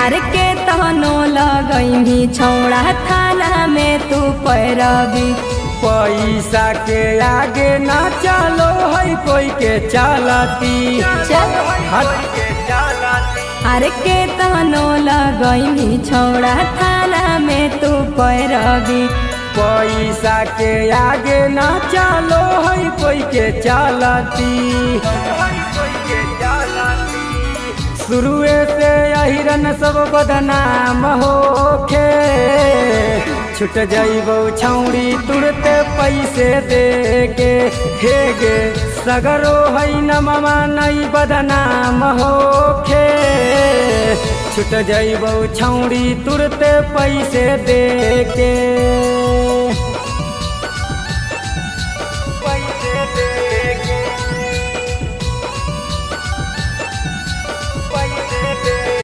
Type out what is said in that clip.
आर के तहनो लगैनी छौड़ा थाना में तू पैरवी। पैसा के आगे ना चलो है कोई के चलती चल आर के तहनो लगैनी छौड़ा थाना में तू पैरवी। पैसा के आगे ना चलो है कोई के चलती। शुरुए से अहिरन सब बदनाम होके छुट जाइबो छौड़ी तुरते पैसे दे के। हे गे सगरो है न मामा नहीं बदनाम होके छुट जाइबो छौड़ी तुरते पैसे दे के।